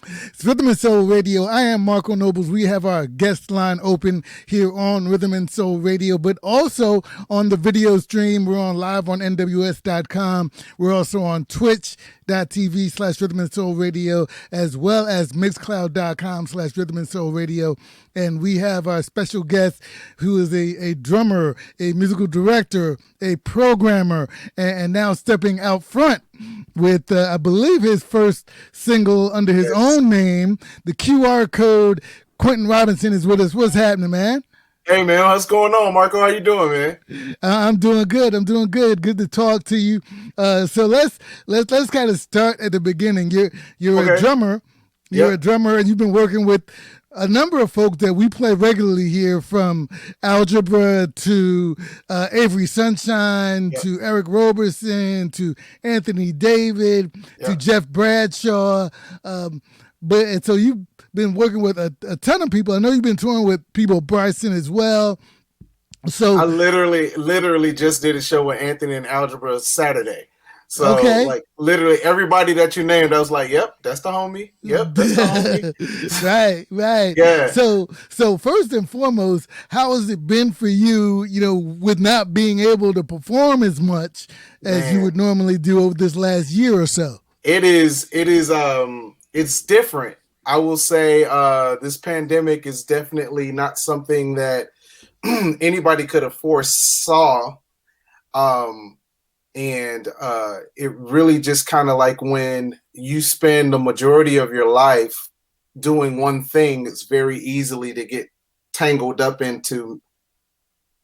It's Rhythm and Soul Radio. I am Marco Nobles. We have our guest line open here on Rhythm and Soul Radio, but also on the video stream. We're on live on NWS.com. We're also on Twitch.tv/Rhythm and Soul Radio, as well as Mixcloud.com/Rhythm and Soul Radio. And we have our special guest who is a drummer, a musical director, a programmer, and now stepping out front with, I believe, his first single under his own name. The QR code, Quinton Robinson, is with us. What's happening, man? Hey, man, what's going on, Marco? How you doing, man? I'm doing good. Good to talk to you. So let's kind of start at the beginning. You're Okay. a drummer. You're a drummer, and you've been working with a number of folks that we play regularly here, from Algebra to Avery Sunshine to Eric Roberson to Anthony David to Jeff Bradshaw. And so you've been working with a ton of people. I know you've been touring with People Bryson as well. So I literally just did a show with Anthony and Algebra Saturday. So like literally everybody that you named, I was like, yep, that's the homie. Yep, that's the homie. Right. Yeah. So first and foremost, how has it been for you, with not being able to perform as much as you would normally do over this last year or so? It's different. I will say this pandemic is definitely not something that anybody could have foresaw. And it really just kind of like when you spend the majority of your life doing one thing, it's very easily to get tangled up into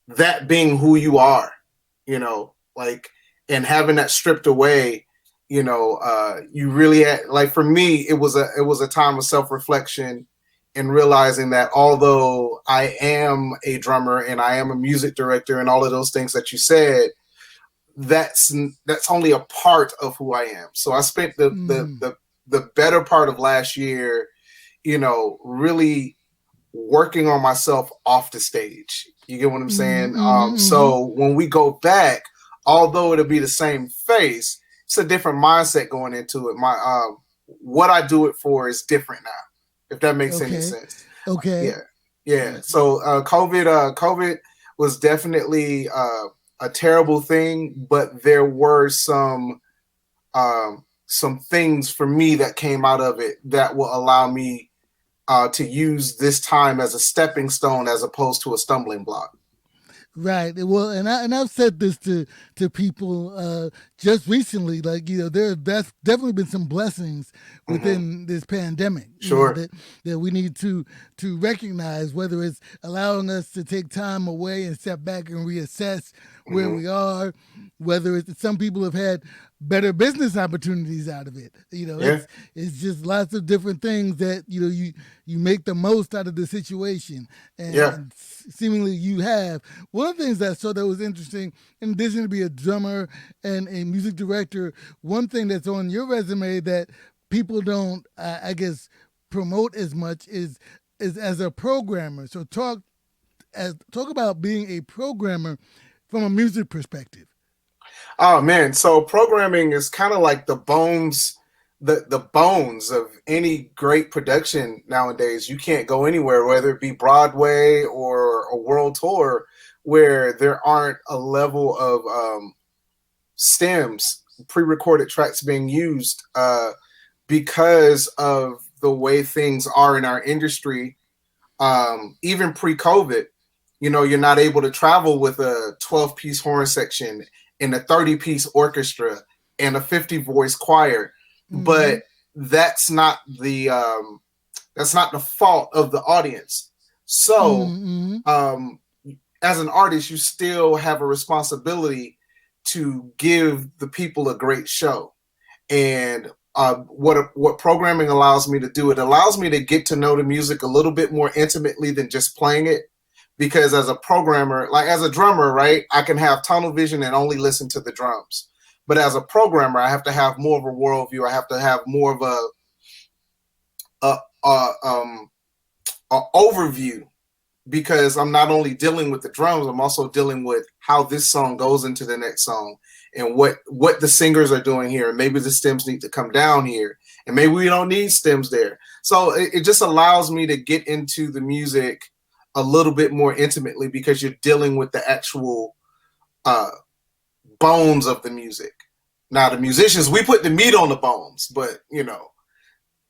that being who you are, and having that stripped away, you really like, for me, it was a time of self-reflection and realizing that although I am a drummer and I am a music director and all of those things that you said, that's only a part of who I am. So I spent the better part of last year, really working on myself off the stage. You get what I'm saying? So when we go back, although it'll be the same face, it's a different mindset going into it. My what I do it for is different now, if that makes any sense. Okay. Yeah. So COVID was definitely a terrible thing, but there were some things for me that came out of it that will allow me to use this time as a stepping stone as opposed to a stumbling block. Right. Well, and I've said this to people just recently. Like, that's definitely been some blessings within this pandemic. Sure. That we need to recognize, whether it's allowing us to take time away and step back and reassess where we are, whether it's some people have had better business opportunities out of it. It's just lots of different things that you make the most out of the situation, and seemingly you have. One of the things that I saw that was interesting, in addition to be a drummer and a music director, one thing that's on your resume that people don't, I guess, promote as much is as a programmer. So talk about being a programmer from a music perspective. Oh man, so programming is kind of like the bones of any great production nowadays. You can't go anywhere, whether it be Broadway or a world tour, where there aren't a level of stems, pre-recorded tracks being used because of the way things are in our industry. Even pre-COVID, you're not able to travel with a 12-piece horn section and a 30-piece orchestra and a 50-voice choir. But that's not the fault of the audience. So as an artist, you still have a responsibility to give the people a great show. And what programming allows me to do, it allows me to get to know the music a little bit more intimately than just playing it. Because as a programmer, like as a drummer, right, I can have tunnel vision and only listen to the drums. But as a programmer, I have to have more of a worldview. I have to have more of a overview, because I'm not only dealing with the drums, I'm also dealing with how this song goes into the next song and what the singers are doing here. Maybe the stems need to come down here. and maybe we don't need stems there. So it just allows me to get into the music a little bit more intimately because you're dealing with the actual bones of the music. Now the musicians, we put the meat on the bones, but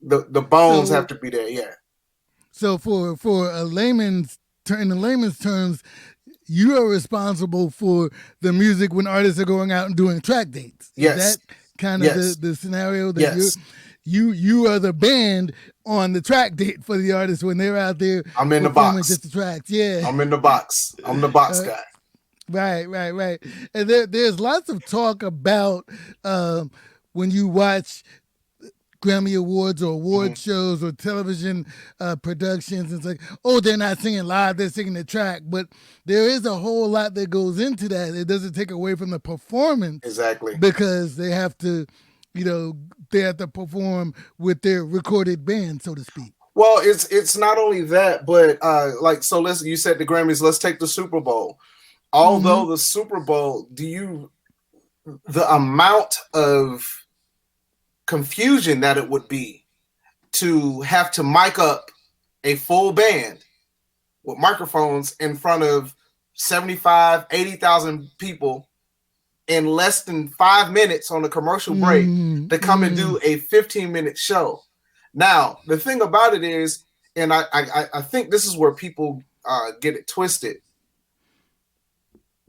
the bones have to be there. Yeah. So for a layman's in the layman's terms, you are responsible for the music when artists are going out and doing track dates. Yes. Is that kind of the scenario that yes. you are the band on the track date for the artists when they're out there. I'm in the box. Just the tracks. Yeah. I'm in the box. I'm the box guy. Right. And there's lots of talk about when you watch Grammy Awards or award shows or television productions. It's like, oh, they're not singing live, they're singing the track. But there is a whole lot that goes into that. It doesn't take away from the performance. Exactly. Because they have to, they have to perform with their recorded band, so to speak. Well, it's not only that, but you said the Grammys, let's take the Super Bowl. Although the Super Bowl, the amount of confusion that it would be to have to mic up a full band with microphones in front of 75, 80,000 people in less than 5 minutes on a commercial break to come and do a 15-minute show. Now, the thing about it is, and I think this is where people get it twisted.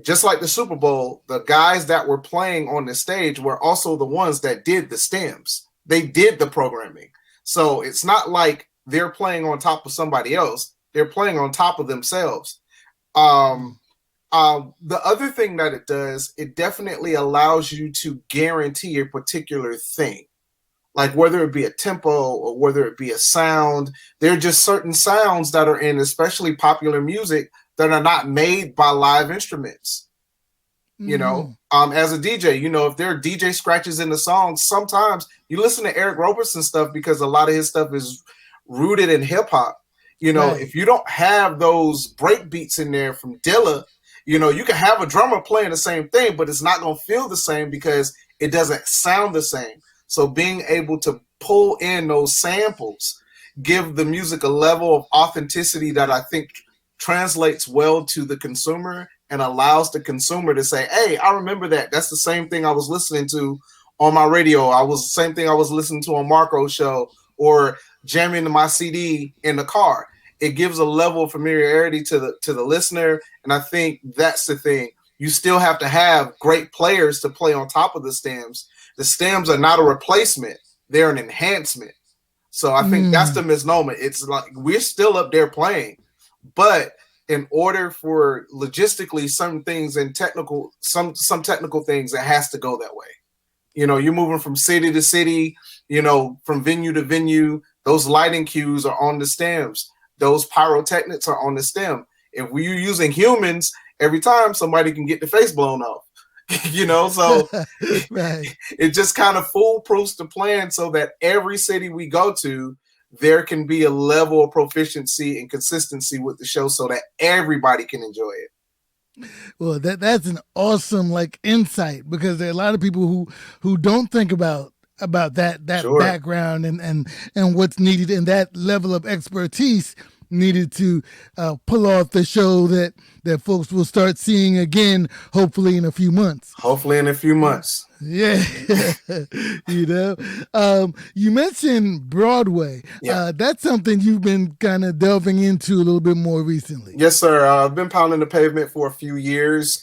Just like the Super Bowl, the guys that were playing on the stage were also the ones that did the stems. They did the programming. So it's not like they're playing on top of somebody else. They're playing on top of themselves. The other thing that it does, it definitely allows you to guarantee a particular thing. Like whether it be a tempo or whether it be a sound, there are just certain sounds that are in especially popular music that are not made by live instruments. As a DJ, if there are DJ scratches in the song, sometimes you listen to Eric Roberson stuff because a lot of his stuff is rooted in hip hop. Right. If you don't have those break beats in there from Dilla, you can have a drummer playing the same thing, but it's not going to feel the same because it doesn't sound the same. So being able to pull in those samples, give the music a level of authenticity that I think translates well to the consumer and allows the consumer to say, hey, I remember that. That's the same thing I was listening to on my radio. Same thing I was listening to on Marco's show or jamming to my CD in the car. It gives a level of familiarity to the listener. And I think that's the thing. You still have to have great players to play on top of the stems. The stems are not a replacement. They're an enhancement. So I think that's the misnomer. It's like we're still up there playing, but in order for logistically some things and some technical things, it has to go that way. You're moving from city to city, from venue to venue. Those lighting cues are on the stems. Those pyrotechnics are on the stem. If we're using humans, every time somebody can get the face blown off. So right. It just kind of foolproofs the plan so that every city we go to, there can be a level of proficiency and consistency with the show so that everybody can enjoy it. Well, that's an awesome insight because there are a lot of people who don't think about that Sure. background and what's needed and that level of expertise needed to pull off the show that folks will start seeing again, hopefully in a few months. Yeah. You mentioned Broadway. Yeah. That's something you've been kind of delving into a little bit more recently. Yes, sir. I've been pounding the pavement for a few years,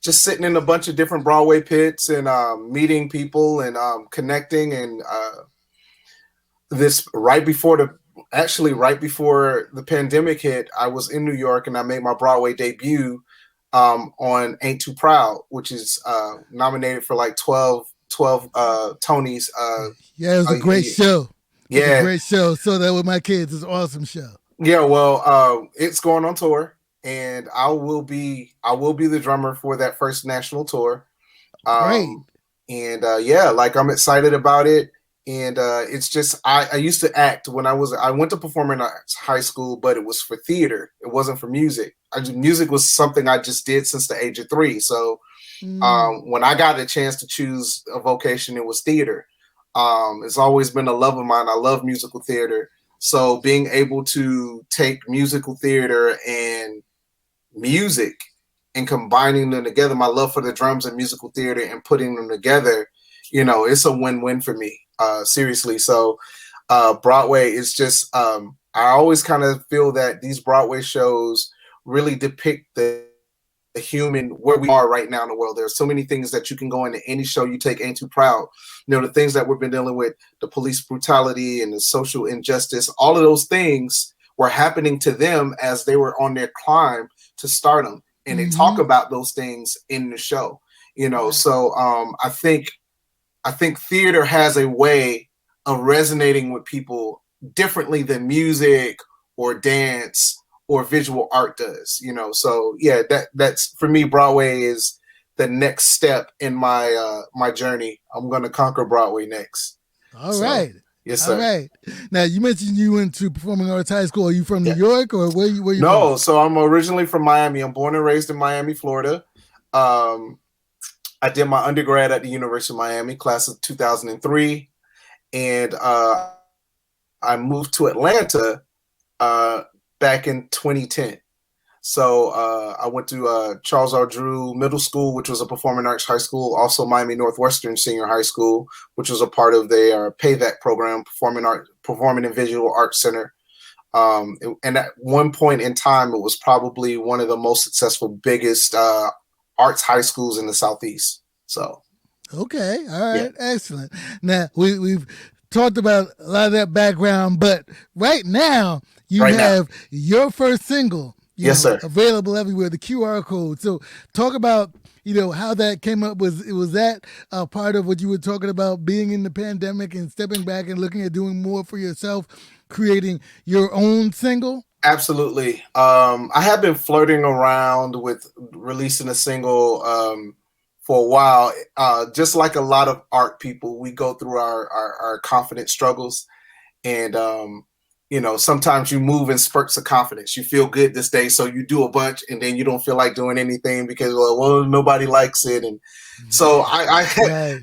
just sitting in a bunch of different Broadway pits and meeting people and connecting. And this right before the pandemic hit, I was in New York and I made my Broadway debut on Ain't Too Proud, which is nominated for 12 Tonys. Yeah, it was a great show. Yeah, it's a great show. So that with my kids, it's an awesome show. Yeah, well, it's going on tour, and I will be the drummer for that first national tour. Great. And I'm excited about it. And it's just I used to act when I went to performing arts high school, but it was for theater. It wasn't for music. Music was something I just did since the age of 3. So when I got a chance to choose a vocation, it was theater. It's always been a love of mine. I love musical theater. So being able to take musical theater and music and combining them together, my love for the drums and musical theater and putting them together, it's a win-win for me. Seriously. So Broadway is just, I always kind of feel that these Broadway shows really depict the human where we are right now in the world. There's so many things that you can go into any show you take Ain't Too Proud. The things that we've been dealing with, the police brutality and the social injustice, all of those things were happening to them as they were on their climb to stardom. And they talk about those things in the show, Right. So I think theater has a way of resonating with people differently than music or dance or visual art does, So yeah, that's for me. Broadway is the next step in my journey. I'm going to conquer Broadway next. All So, right. yes, All sir. right. Now you mentioned you went to Performing Arts High School. Are you from New Yeah. York or where you No, from? so I'm originally from Miami. I'm born and raised in Miami, Florida. I did my undergrad at the University of Miami, class of 2003, and I moved to Atlanta back in 2010. So I went to Charles R. Drew Middle School, which was a performing arts high school, also Miami Northwestern Senior High School, which was a part of their PAVAC program, Performing and Visual Arts Center. And at one point in time, it was probably one of the most successful, biggest arts high schools in the Southeast. So, Okay. All yeah, right. Excellent. Now we've talked about a lot of that background, but right now you right now. have your first single, Yes, sir. available everywhere, the QR code. So talk about, how that came up. Was that a part of what you were talking about, being in the pandemic and stepping back and looking at doing more for yourself, creating your own single? Absolutely. I have been flirting around with releasing a single for a while. Just like a lot of art people, we go through our confidence struggles. And, sometimes you move in spurts of confidence. You feel good this day, so you do a bunch, and then you don't feel like doing anything because, well, nobody likes it. And so Right.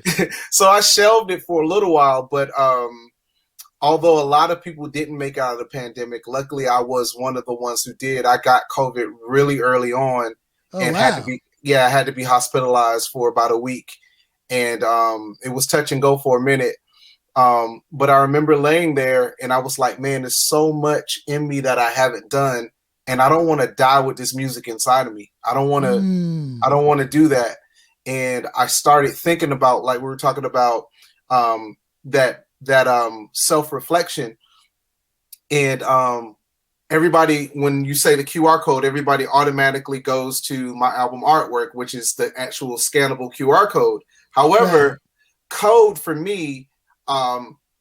so I shelved it for a little while, but although a lot of people didn't make it out of the pandemic, luckily I was one of the ones who did. I got COVID really early on Oh and wow. I had to be hospitalized for about a week. And it was touch and go for a minute. But I remember laying there and I was like, man, there's so much in me that I haven't done. And I don't want to die with this music inside of me. I don't want to do that. And I started thinking about, like we were talking about, that self-reflection. And everybody, when you say the QR code, everybody automatically goes to my album artwork, which is the actual scannable QR code. However, Right. code for me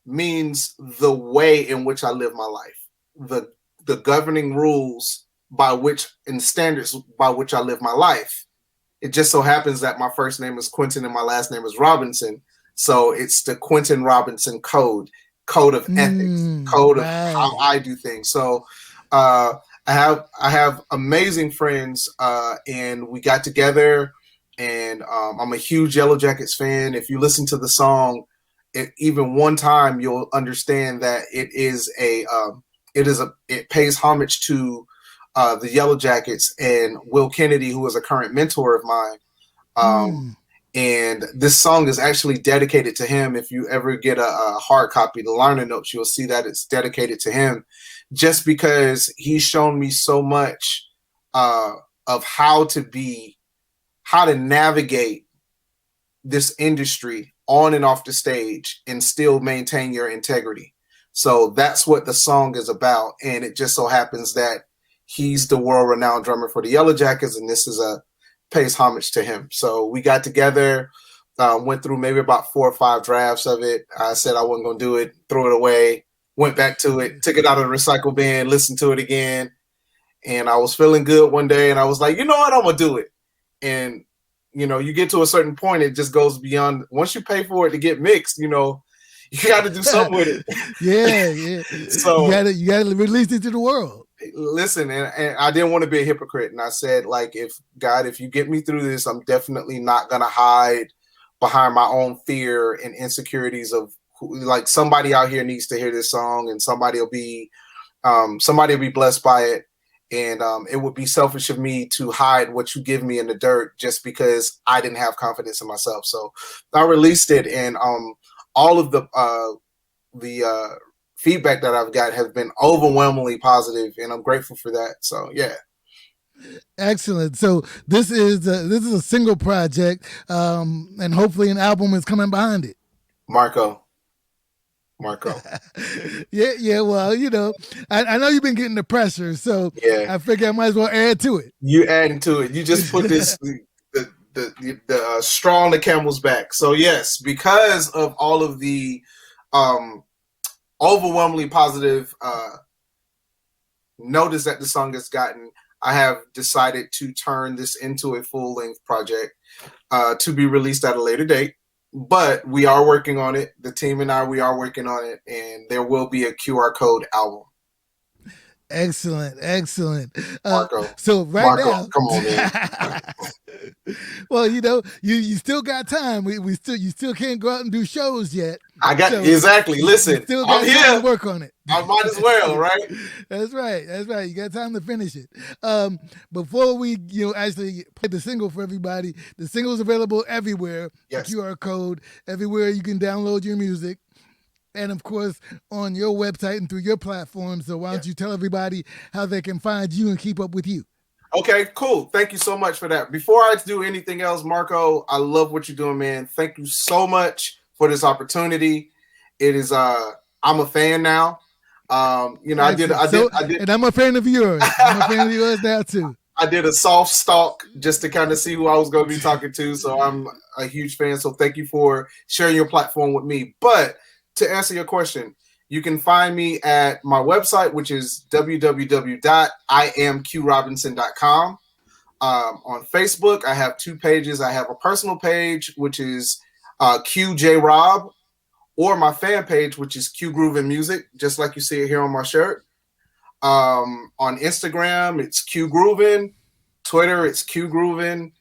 means the way in which I live my life, the governing rules by which and standards by which I live my life. It just so happens that my first name is Quinton and my last name is Robinson. So it's the Quinton Robinson code of ethics, code of how Right. I do things. So uh, I have amazing friends, and we got together. And I'm a huge Yellow Jackets fan. If you listen to the song, even one time, you'll understand that it pays homage to the Yellow Jackets and Will Kennedy, who is a current mentor of mine. Um, Mm. and this song is actually dedicated to him. If you ever get a hard copy, the liner notes, you'll see that it's dedicated to him, just because he's shown me so much of how to navigate this industry on and off the stage and still maintain your integrity. So that's what the song is about. And it just so happens that he's the world renowned drummer for the Yellow Jackets, and this is a pays homage to him. So we got together, went through maybe about 4 or 5 drafts of it. I said I wasn't going to do it, threw it away, went back to it, took it out of the recycle bin, listened to it again. And I was feeling good one day, and I was like, you know what, I'm going to do it. And, you get to a certain point, it just goes beyond. Once you pay for it to get mixed, you got to do something with it. Yeah, yeah. You So gotta release it to the world. listen, and I didn't want to be a hypocrite. And I said, like, if you get me through this, I'm definitely not going to hide behind my own fear and insecurities of like somebody out here needs to hear this song, and somebody will be blessed by it. And it would be selfish of me to hide what you give me in the dirt just because I didn't have confidence in myself. So I released it, and all of the feedback that I've got has been overwhelmingly positive, and I'm grateful for that. So yeah. Excellent. So this is a single project, and hopefully an album is coming behind it. Marco. Yeah. Well, I know you've been getting the pressure, so yeah. I figure I might as well add to it. You adding to it. You just put this the straw on the camel's back. So yes, because of all of the overwhelmingly positive notice that the song has gotten, I have decided to turn this into a full-length project to be released at a later date. But we are working on it. The team and we are working on it, and there will be a QR code album. Excellent. Marco, so now, come on, man. Well, you still got time. You still can't go out and do shows yet. I got exactly. Listen, still got I'm time here. to work on it. I might as well, right? That's right. You got time to finish it. Before we, actually play the single for everybody, the single is available everywhere. Yes. QR code everywhere you can download your music. And of course, on your website and through your platform. So why don't you tell everybody how they can find you and keep up with you? Okay, cool. Thank you so much for that. Before I do anything else, Marco, I love what you're doing, man. Thank you so much for this opportunity. It is I'm a fan now. I did, and I'm a fan of yours. I'm a fan of yours now too. I did a soft stalk just to kind of see who I was going to be talking to. So I'm a huge fan. So thank you for sharing your platform with me. But to answer your question, you can find me at my website, which is www.iamqrobinson.com. On Facebook, I have 2 pages. I have a personal page, which is QJRob, or my fan page, which is Q Groovin Music, just like you see it here on my shirt. On Instagram, it's Q Groovin. Twitter, it's Q Groovin.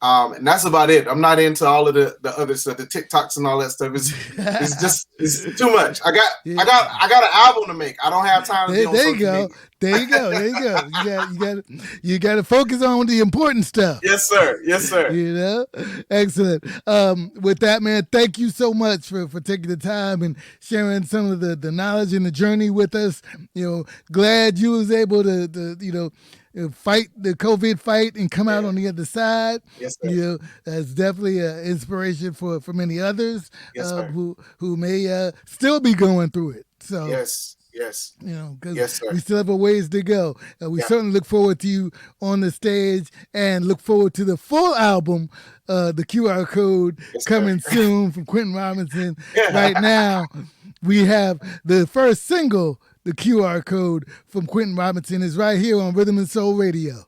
And that's about it. I'm not into all of the other stuff, the TikToks and all that stuff. It's too much. I got an album to make. I don't have time to be on social media. There you go. You got to focus on the important stuff. Yes, sir. Excellent. With that, man, thank you so much for taking the time and sharing some of the knowledge and the journey with us. Glad you was able to fight the COVID fight and come out on the other side. Yes, sir. That's definitely an inspiration for many others who may still be going through it. So yes. Because we still have a ways to go. We certainly look forward to you on the stage and look forward to the full album, the QR code coming soon from Quinton Robinson. Right now, we have the first single, the QR code from Quinton Robinson, is right here on Rhythm and Soul Radio.